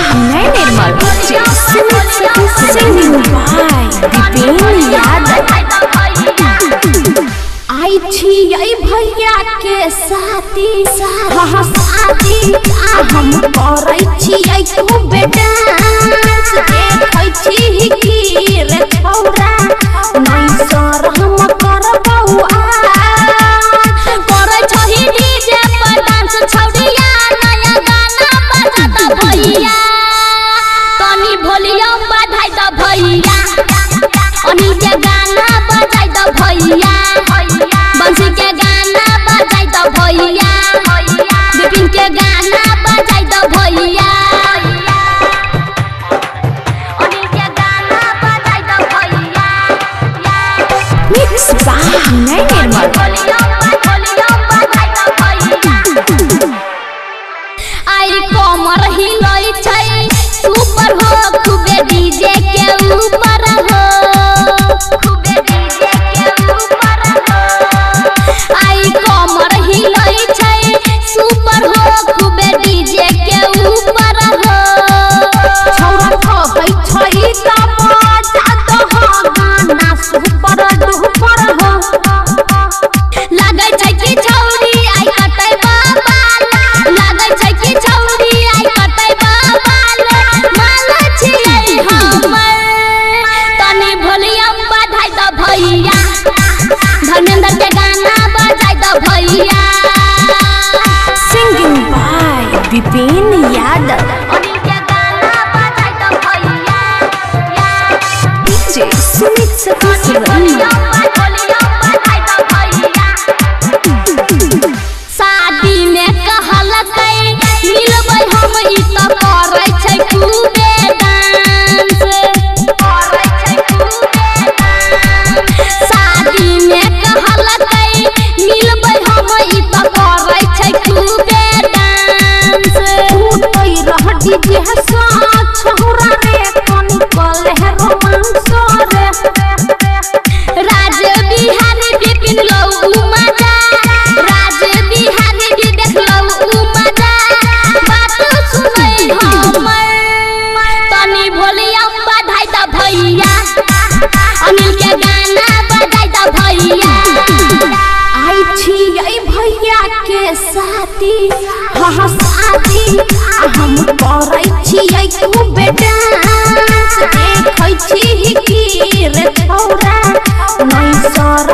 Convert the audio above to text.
मैं निर्मल singing by Dipen Yadav. आई छी आई भैया के साथी शादी हम करै छी आई खूब डांस देखै छी की रे छौरा नहीं सर हम करबौ करै छी डीजे पर डांस छौरिया नया गाना बजा द भैया तनी वॉल्यूम बढ़ाई द भैया अनिल के गाना बजाई द भैया बंसी के गाना बजाई द भैया विपिन के गाना बजाई द भैया अनिल के गाना बजाई द भैया मिक्स बाय निर्मल आई कमर हिलै छै सुपर हो खूबे डीजे के ऊपर हो खूबे डीजे के ऊपर हो आई कमर हिलै छै सुपर हो खूबे डीजे के ऊपर हो छौरा कहै छै त बजा दह गाना सुपर डुपर हो लागै छै कि छौरी आई कतै बाबा लागै छै कि छौरी आई कतै बाबा माला छियै हमर तनी वॉल्यूम बढ़ाई द भैया धर्मेंद्र के गाना बजाई द भैया सिंगिंग बाय दीपेन यादव अनिल के गाना बजाई द भैया डीजे सुमित सतीश शादी में कहलकै मिलबै हम ई त करै छै खूबे डांस करै छै खूबे डांस शादी में कहलकै मिलबै हम ई त करै छै खूबे डांस उठै रह डीजे साथ छौरा रे कनी कले रोमांस रे राज बिहारी विपिन लौ मजा राज बिहारी भी देख लौ मजा बात सुनै हमर तनी वॉल्यूम बढ़ाई द भैया अनिल के गाना बजाई द भैया आई छी आई भैया के साथी शादी हम करै छी आई खूब डांस देखै छी की रे छौरा नहीं सर